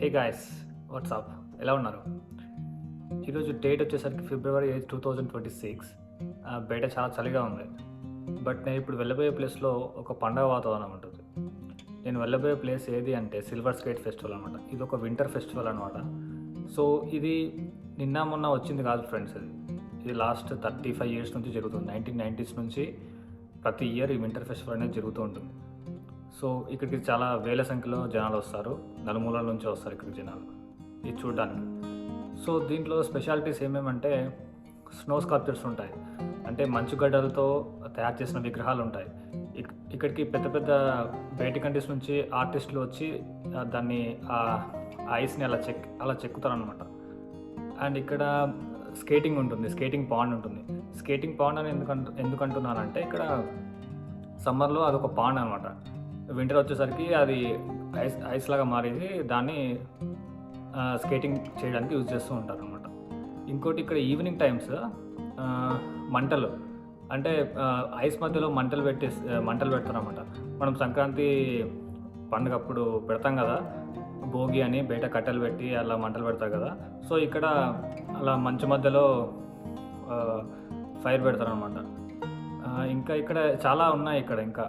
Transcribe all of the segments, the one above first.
Hey guys, WhatsApp, ఎలా ఉన్నారు? ఈరోజు డేట్ వచ్చేసరికి ఫిబ్రవరి 8, 2026. బయట చాలా చలిగా ఉంది. బట్ నేను ఇప్పుడు వెళ్ళబోయే ప్లేస్లో ఒక పండగ వాతావరణం ఉంటుంది. నేను వెళ్ళబోయే ప్లేస్ ఏది అంటే సిల్వర్ స్కేట్ ఫెస్టివల్ అనమాట. ఇది ఒక వింటర్ ఫెస్టివల్ అనమాట. సో ఇది నిన్న మొన్న వచ్చింది కాదు ఫ్రెండ్స్. ఇది లాస్ట్ 35 years నుంచి జరుగుతుంది. 1990s నుంచి ప్రతి ఇయర్ ఈ వింటర్ ఫెస్టివల్ అనేది జరుగుతూ ఉంటుంది. సో ఇక్కడికి చాలా వేల సంఖ్యలో జనాలు వస్తారు. నలుమూలల నుంచి వస్తారు ఇక్కడికి జనాలు ఇది చూడడానికి. సో దీంట్లో స్పెషాలిటీస్ ఏమేమంటే స్నో స్కల్ప్చర్స్ ఉంటాయి, అంటే మంచుగడ్డలతో తయారు చేసిన విగ్రహాలు ఉంటాయి. ఇక్కడికి పెద్ద పెద్ద బయటి కంట్రీస్ నుంచి ఆర్టిస్టులు వచ్చి దాన్ని ఐస్ని అలా చెక్కుతారనమాట. అండ్ ఇక్కడ స్కేటింగ్ ఉంటుంది, స్కేటింగ్ పాండ్ ఉంటుంది. స్కేటింగ్ పాండ్ అని ఎందుకంటున్నానంటే ఇక్కడ సమ్మర్లో అదొక పాండ్ అనమాట. వింటర్ వచ్చేసరికి అది ఐస్ లాగా మారేది, దాన్ని స్కేటింగ్ చేయడానికి యూజ్ చేస్తూ ఉంటారు అనమాట. ఇంకోటి ఇక్కడ ఈవినింగ్ టైమ్స్ మంటలు, అంటే ఐస్ మధ్యలో మంటలు పెడతారనమాట. మనం సంక్రాంతి పండుగ అప్పుడు పెడతాం కదా, భోగి అని బయట కట్టెలు పెట్టి అలా మంటలు పెడతారు కదా. సో ఇక్కడ అలా మంచు మధ్యలో ఫైర్ పెడతారనమాట. ఇంకా ఇక్కడ చాలా ఉన్నాయి ఇక్కడ. ఇంకా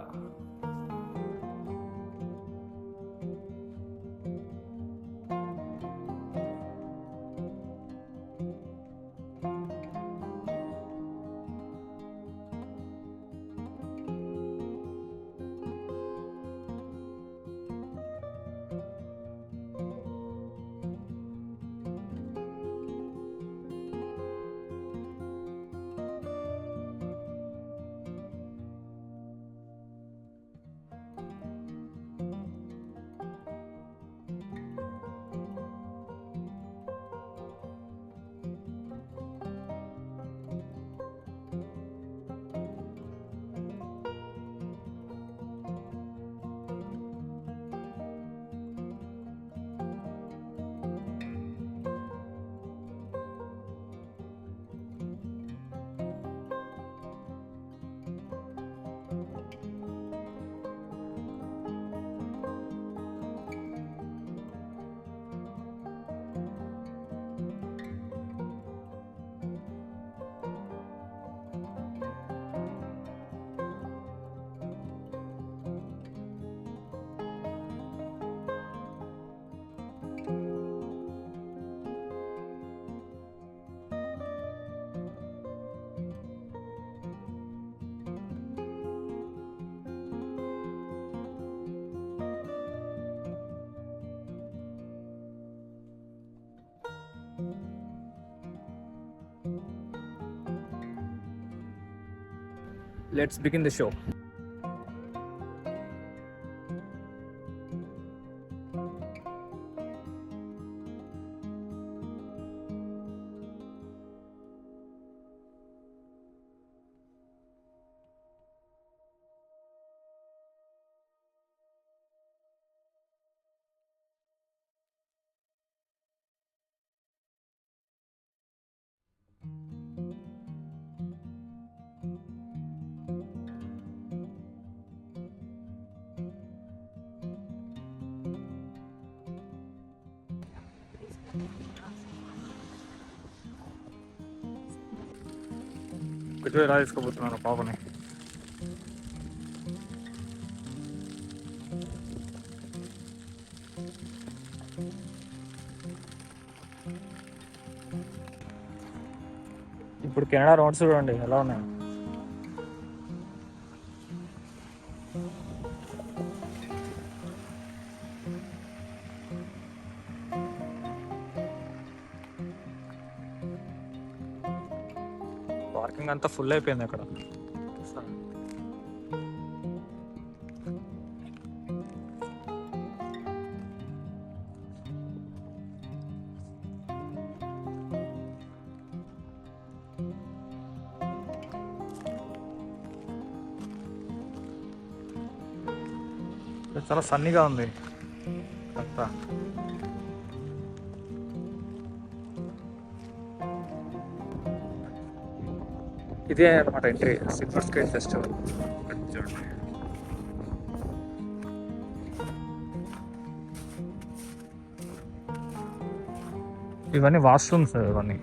లెట్స్ బిగిన్ ది షో. కొంచెం ఎలా తీసుకోబోతున్నాను పాపని. ఇప్పుడు కెనడా రోడ్స్ చూడండి ఎలా ఉన్నాయి. పార్కింగ్ అంతా ఫుల్ అయిపోయింది అక్కడ. చాలా సన్నీగా ఉంది అంతా. ఇదే అనమాట ఎంట్రీ సిల్వర్ స్కేట్ ఫెస్టివల్. చూడండి, ఇవన్నీ వాష్రూమ్స్ ఇవన్నీ.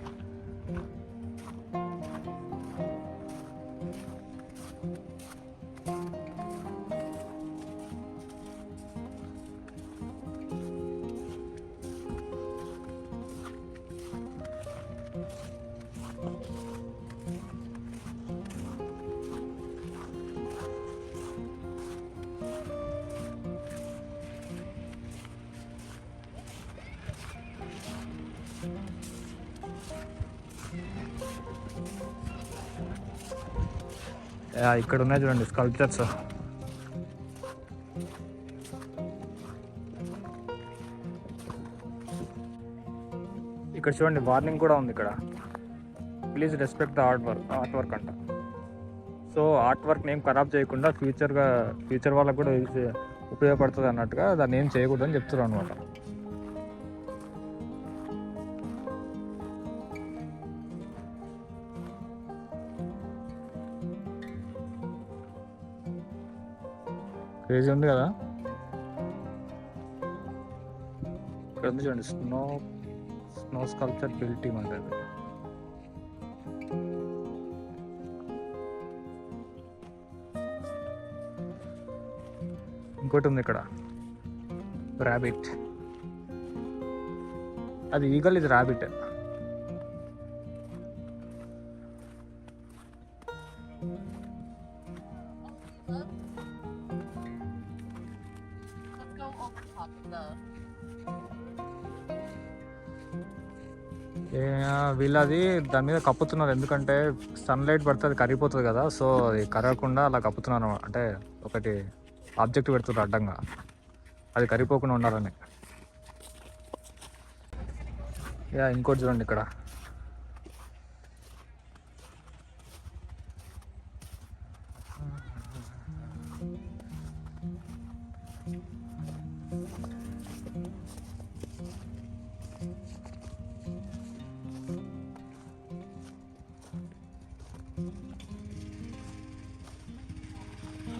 ఇక్కడ ఉన్నాయి చూడండి స్కల్ప్చర్స్. ఇక్కడ చూడండి వార్నింగ్ కూడా ఉంది ఇక్కడ, please respect the art work అంట. సో ఆర్ట్ వర్క్ని ఏం ఖరాబ్ చేయకుండా ఫ్యూచర్ వాళ్ళకు కూడా ఉపయోగపడుతుంది అన్నట్టుగా దాన్ని ఏం చేయకూడదని చెప్తున్నారు అనమాట. క్రేజీ ఉంది కదా. ఇక్కడ ఉంది చూడండి స్నో స్కల్ప్చర్ బిల్ట్ ఉంటుంది. ఇంకోటి ఉంది ఇక్కడ ర్యాబిట్, అది ఈగల్, ఇది ర్యాబిట్. వీళ్ళది దాని మీద కప్పుతున్నారు, ఎందుకంటే సన్లైట్ పడితే అది కరిగిపోతుంది కదా. సో అది కరగకుండా అలా కప్పుతున్నారు, అంటే ఒకటి ఆబ్జెక్ట్ పెడుతున్నారు అడ్డంగా, అది కరిగిపోకుండా ఉండాలని. ఇంకోటి చూడండి ఇక్కడ,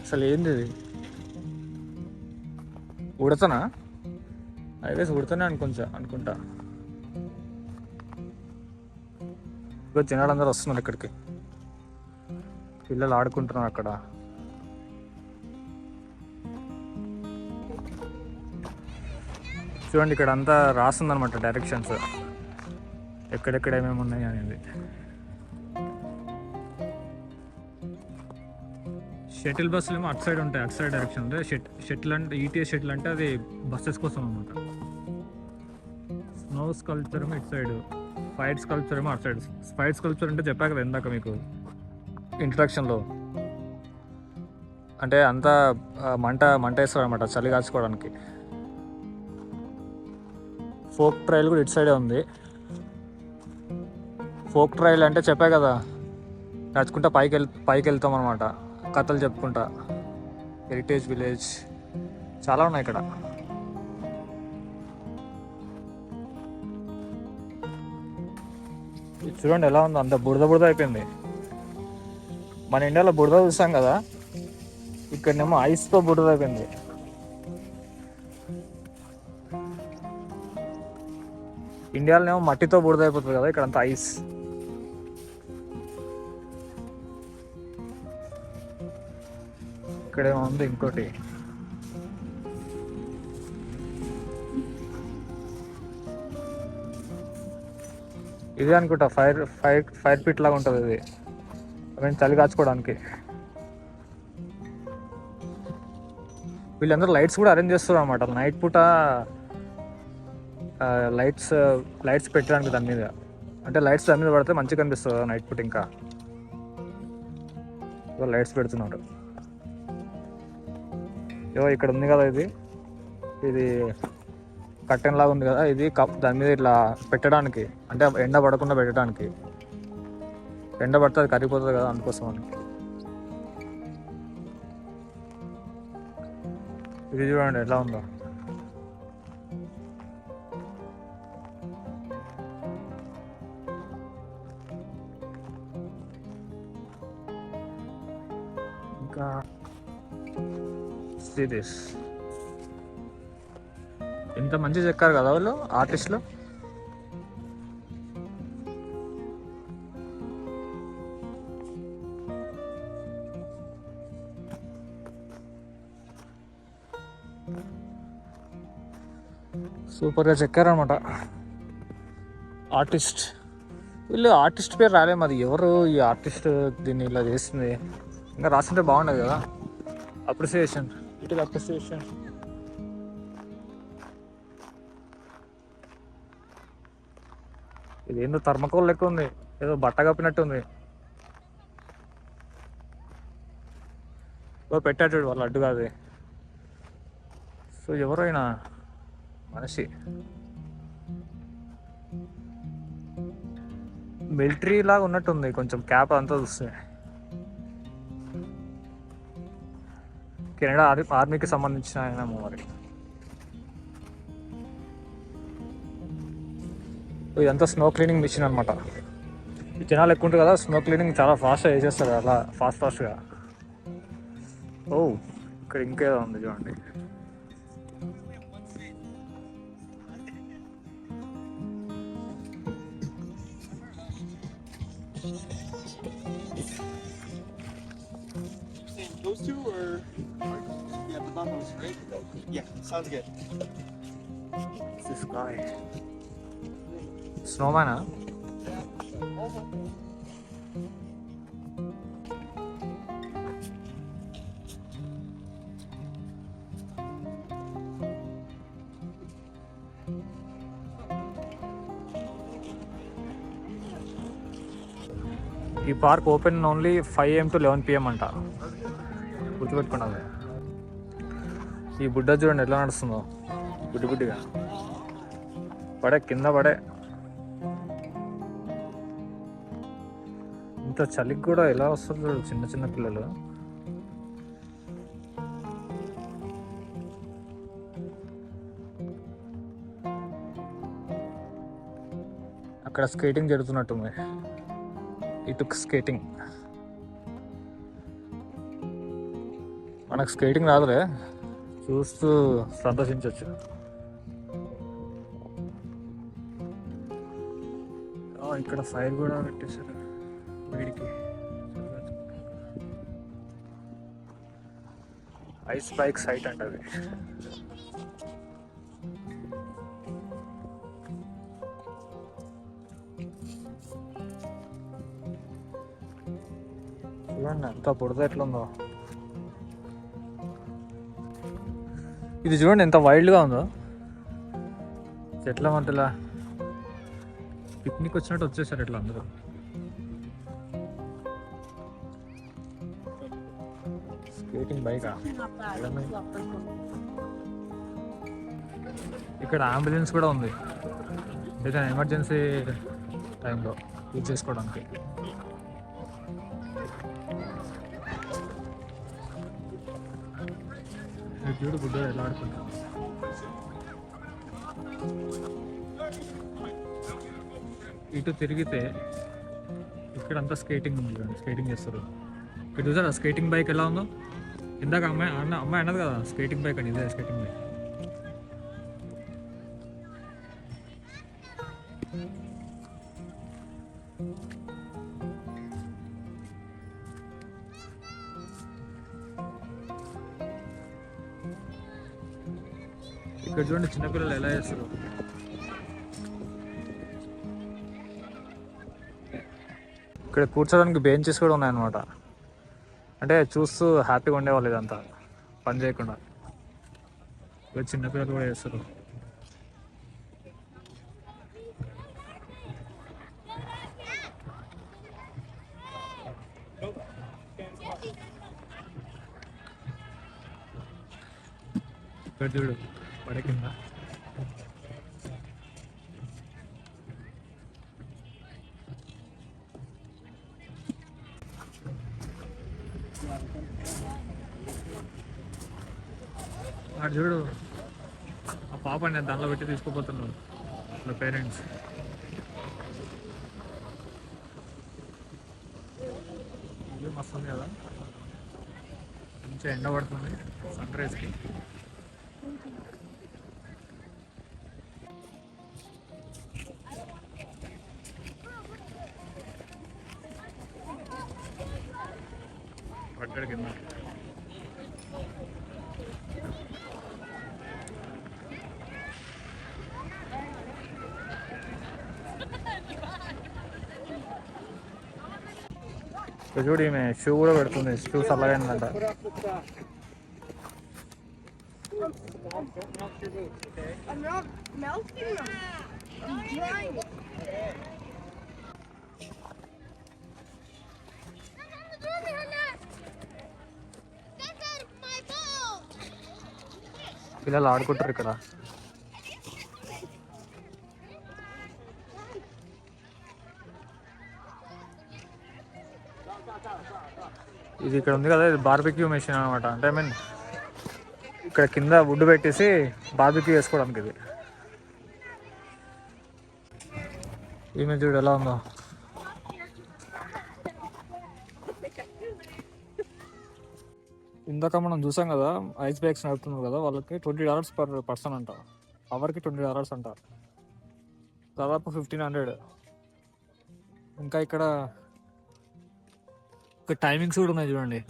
అసలు ఏంది ఇది, ఉడతనా? అయితే ఉడతనే అనుకుంటా. ఇప్పుడు జనాలందరూ వస్తున్నారు ఇక్కడికి, పిల్లలు ఆడుకుంటున్నారు అక్కడ. చూడండి ఇక్కడ అంతా రాస్తుందన్నమాట డైరెక్షన్స్, ఎక్కడెక్కడ ఏమేమి ఉన్నాయి అనేది. షటిల్ బస్సులు ఏమో అటు సైడ్ ఉంటాయి, అటు సైడ్ డైరెక్షన్ ఉంటాయి. షటిల్ అంటే ఈటీఎస్ షటిల్ అంటే అది బస్సెస్ కోసం అనమాట. స్నో స్కల్ప్చర్ ఏమో ఇటు సైడ్, ఫైట్ స్కల్ప్చర్ ఏమో అటు సైడ్. ఫైట్ స్కల్ప్చర్ అంటే చెప్పా కదా ఇందాక మీకు ఇంట్రడక్షన్లో, అంటే అంతా మంట వేస్తారు అనమాట చలి కాచుకోవడానికి. ఫోక్ ట్రైల్ కూడా ఇటు సైడే ఉంది. ఫోక్ ట్రైల్ అంటే చెప్పా కదా, నడుచుకుంటా పైకి వెళ్తాం అనమాట, కథలు చెప్పుకుంటా. హెరిటేజ్ విలేజ్ చాలా ఉన్నాయి ఇక్కడ. చూడండి ఎలా ఉందో, అంత బురద అయిపోయింది. మన ఇండియాలో బురద చూసాం కదా, ఇక్కడనేమో ఐస్తో బురద అయిపోయింది. ఇండియాలోనేమో మట్టితో బురద అయిపోతుంది కదా, ఇక్కడ అంతా ఐస్. ఇక్కడేమో ఉంది ఇంకోటి, ఇది అనుకుంటా ఫైర్ పిట్ లాగా ఉంటుంది ఇది, చలి కాచుకోవడానికి. వీళ్ళందరూ లైట్స్ కూడా అరేంజ్ చేస్తారు అనమాట నైట్ పూట, లైట్స్ పెట్టడానికి దాని మీద, అంటే లైట్స్ దాని మీద పడితే మంచిగా కనిపిస్తుంది నైట్ పూట. ఇంకా లైట్స్ పెడుతున్నారు. ఇక్కడ ఉంది కదా, ఇది కట్టెన్ లాగా ఉంది కదా, ఇది దాని మీద ఇట్లా పెట్టడానికి, అంటే ఎండ పడకుండా పెట్టడానికి. ఎండ పడితే అది కరిగిపోతుంది కదా, అందుకోసం అని. ఇది చూడండి ఎలా ఉందో. ఇంకా దిస్ ఇంత మంచి చెక్కారు కదా వాళ్ళు ఆర్టిస్టులు. సూపర్గా చెక్కారనమాట ఆర్టిస్ట్. వీళ్ళు ఆర్టిస్ట్ పేరు రాలేదు, మరి ఎవరు ఈ ఆర్టిస్ట్ దీన్ని ఇలా చేస్తుంది? ఇంకా రాస్తుంటే బాగుండదు కదా. Appreciation, it is appreciation. ఇది ఏందో థర్మకోల్ లెక్క ఉంది, ఏదో బట్ట కప్పినట్టు ఉంది. పెట్టాడు వాళ్ళు అడ్డు కాదు. సో ఎవరైనా మనిషి మిలిటరీ లాగా ఉన్నట్టుంది, కొంచెం క్యాప్ అంతా చూస్తే. కెనడా ఆర్మీకి సంబంధించిన ఆయన మరి. ఇదంతా స్నో క్లీనింగ్ మిషన్ అనమాట. జనాలు ఎక్కువ ఉంటారు కదా, స్నో క్లీనింగ్ చాలా ఫాస్ట్గా చేసేస్తారు అలా ఫాస్ట్గా. ఓ ఇక్కడ ఇంకేదో ఉంది చూడండి. Those two or yeah, the bottoms, right? Yeah, sounds good. This guy. Snowman, huh? ఈ park open only 5 AM to 11 PM అంట, గుర్తుపెట్టుకున్నది. ఈ బుడ్డ చూడండి ఎట్లా నడుస్తుందో, బుడ్డిగా పడే కింద పడే. ఇంత చలికి కూడా ఎలా వస్తుంది చూడు చిన్న పిల్లలు. అక్కడ స్కేటింగ్ జరుగుతున్నట్టుంది, ఇటు స్కేటింగ్. మనకు స్కేటింగ్ రాదులే, చూస్తూ సంతోషించవచ్చు. ఇక్కడ ఫైర్ కూడా పెట్టేశారు వేడికి. ఐస్ బైక్ సైట్ అంట అది. చూడండి ఎంత బుడద ఎట్లుందో. ఇది చూడండి ఎంత వైల్డ్గా ఉందో, చెట్ల మధ్యలో పిక్నిక్ వచ్చినట్టు వచ్చేసారు ఇట్లా అందరూ. స్కేటింగ్ బైకా. ఇక్కడ అంబులెన్స్ కూడా ఉంది, ఏదైనా ఎమర్జెన్సీ టైంలో యూజ్ చేసుకోవడానికి. చూడు బుడ్డోడు ఎలా ఆడుకుంటా. ఇటు తిరిగితే ఇక్కడంతా స్కేటింగ్ ఉంది, స్కేటింగ్ చేస్తారు. ఇక్కడ చూసారా స్కేటింగ్ బైక్ ఎలా ఉందో. ఇందాక అమ్మాయి అన్నది కదా స్కేటింగ్ బైక్ అని, ఇదే స్కేటింగ్ బైక్. ఇక్కడ చూడండి చిన్నపిల్లలు ఎలా చేస్తారు. ఇక్కడ కూర్చోడానికి బెంచెస్ కూడా ఉన్నాయన్నమాట, అంటే చూస్తూ హ్యాపీగా ఉండేవాళ్ళు ఇదంతా పని చేయకుండా. ఇక్కడ చిన్నపిల్లలు కూడా చేస్తారు. ఇక్కడ చూడు పడే కింద. అటు చూడు ఆ పాప నేను దానిలో పెట్టి తీసుకుపోతున్నాను వాళ్ళ పేరెంట్స్. ఇల్లు మస్తు ఉంది కదా, మంచిగా ఎండ పడుతుంది సన్ రైజ్కి. పడ్డాడు కింద. ఇక్కడ చూడు ఈమె షూ కూడా పెడుతుంది, shoe చల్లగైందంట. Put up the top. I'm not melting them. I'm drying it. పిల్లలు ఆడుకుంటారు ఇక్కడ. ఇది ఇక్కడ ఉంది కదా, ఇది బార్బిక్యూ మెషిన్ అనమాట. అంటే ఐ మీన్ ఇక్కడ కింద వుడ్ పెట్టేసి బార్బిక్యూ వేసుకోవడానికి. ఇది ఈమె చూడు ఎలా ఉందో. ఇందాక మనం చూసాం కదా ఐస్ బ్యాగ్స్ నడుపుతున్నారు కదా, వాళ్ళకి $20 పర్ పర్సన్ అంట. అవర్కి $20 అంట, దాదాపు 1500. ఇంకా ఇక్కడ టైమింగ్స్ కూడా ఉన్నాయి చూడండి.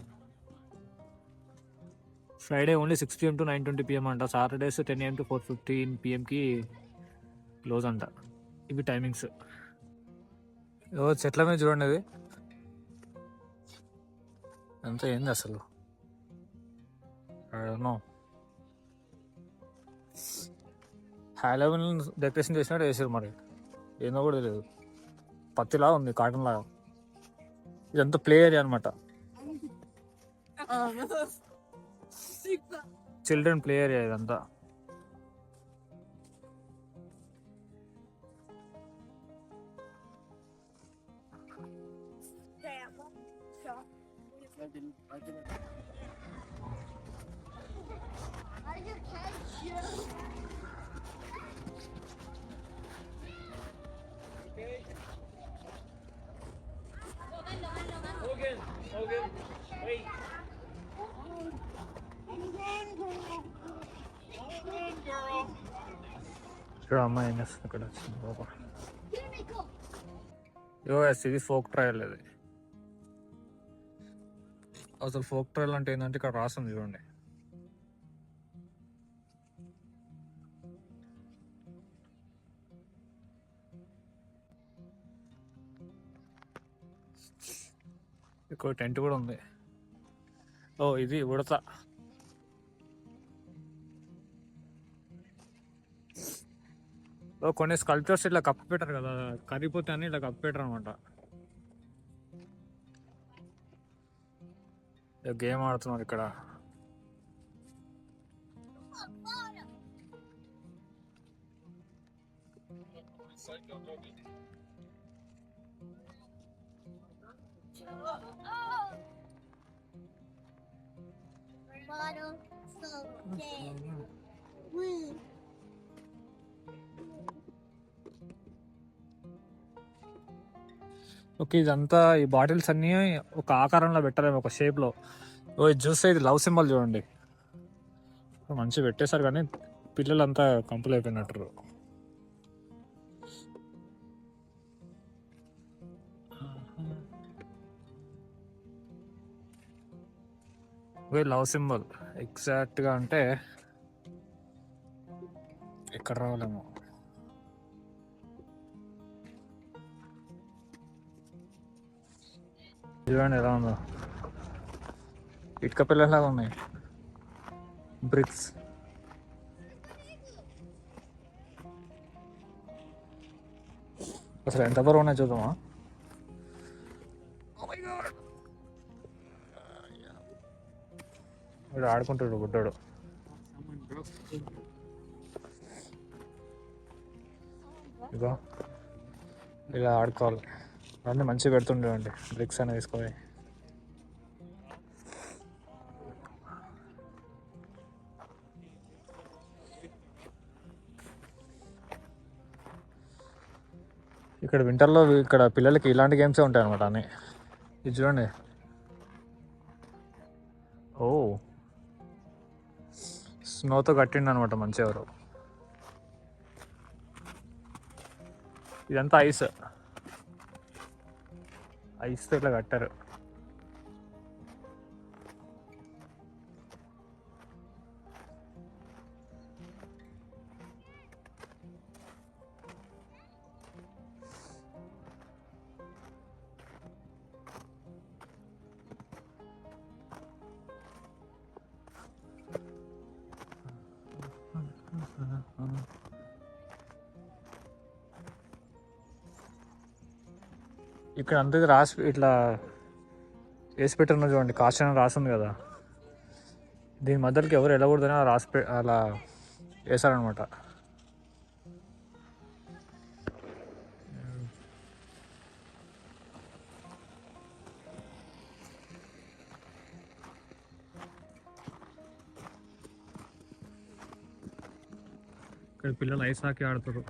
Friday only 6 PM to 9:20 PM అంట. సాటర్డేస్ 10 AM to 4:15 PMకి క్లోజ్ అంట. ఇవి టైమింగ్స్. చెట్ల మీద చూడండి, అది అంతా ఏంది అసలు, హాలోవిన్ డెకరేషన్ చేసినట్టు వేసారు, మరి ఏందో కూడా తెలియదు. పత్తిలా ఉంది, కాటన్ లాగా. ఇదంతా ప్లే ఏరియా అనమాట, చిల్డ్రన్ ప్లే ఏరియా ఇదంతా. ఇక్కడ అమ్మాయి ఏం చేస్తుంది, ఇక్కడ వచ్చింది బాబా. ఇది ఫోక్ ట్రయల్. ఇది అసలు ఫోక్ ట్రయల్ అంటే ఏంటంటే ఇక్కడ రాస్తుంది చూడండి. ఇక్కడ టెంట్ కూడా ఉంది. ఇది ఉడత. కొన్ని స్కల్ప్చర్స్ ఇట్లా కప్పు పెట్టారు కదా, కరిగిపోతే అని ఇట్లా కప్పు పెట్టారు అనమాట. గేమ్ ఆడుతున్నారు ఇక్కడ. ఓకే, ఇదంతా ఈ బాటిల్స్ అన్నీ ఒక ఆకారంలో పెట్టారేమో, ఒక షేప్లో. ఇది చూస్తే ఇది లవ్ సింబల్ చూడండి, మంచిగా పెట్టేశారు. కానీ పిల్లలంతా కంపులు అయిపోయినట్టు. లవ్ సింబల్ ఎగ్జాక్ట్గా అంటే ఎక్కడ రావాలేమో. చూడండి ఎలా ఉందో, ఇటుక పిల్లలాగా ఉన్నాయి, బ్రిక్స్. అసలు ఎంత బరువు ఉన్నాయి చూద్దామా. వీడు ఆడుకుంటాడు గుడ్డాడు. ఇగో ఇలా ఆడుకోవాలి. అన్నీ మంచిగా పెడుతుండేవండి, బ్రిక్స్ అని వేసుకోవాలి. ఇక్కడ వింటర్లో ఇక్కడ పిల్లలకి ఇలాంటి గేమ్సే ఉంటాయి అనమాట అన్నీ. ఇది చూడండి, స్నోతో కట్టిండు అనమాట మంచిగా ఎవరు. ఇదంతా ఐస్తో ఇట్లా కట్టారు. ఇక్కడ అంతా రాసి ఇట్లా వేసి పెట్టిన చూడండి, కాషన్ రాసింది కదా, దీని మధ్యలోకి ఎవరు వెళ్ళకూడదని అలా వేశారనమాట. ఇక్కడ పిల్లలు ఐస్ హాకీ ఆడుతారు.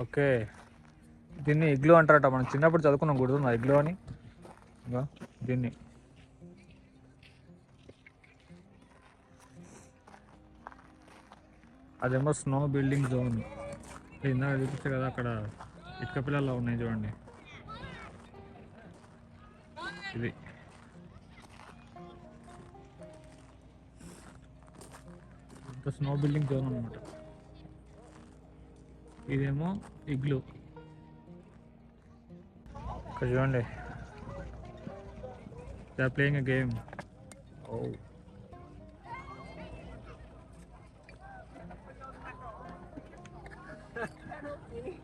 ఓకే, దీన్ని ఇగ్లూ అంటారట. మనం చిన్నప్పుడు చదువుకున్నాం, గుర్తుందా ఇగ్లూ అని? ఇంకా దీన్ని అదేమో స్నో బిల్డింగ్ జోన్. ఇందాక చూపించే కదా అక్కడ ఇటుక పిల్లలు ఉన్నాయి చూడండి, ఇది. ఇంత స్నో బిల్డింగ్ జోన్ అనమాట. ఇదేమో ఇగ్లూ. ఇక్కడ చూడండి, they are playing a game. Oh,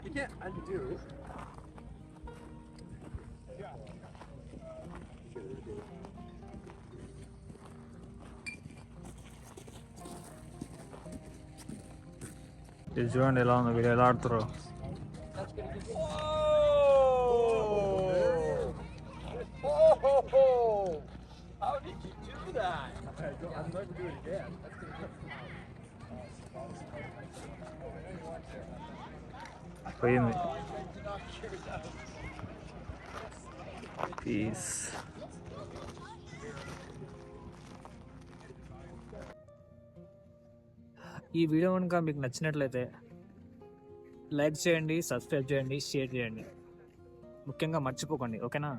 You can't undo. ఇది చూడండి ఎలా ఉంది, వీళ్ళు ఎలా ఆడుతారు. Oh! How did you do that? I'll never do it again. పోయింది. పీస్. ఈ వీడియో కనుక మీకు నచ్చినట్లయితే లైక్ చేయండి, సబ్స్క్రైబ్ చేయండి, షేర్ చేయండి. ముఖ్యంగా మర్చిపోకండి, ఓకేనా?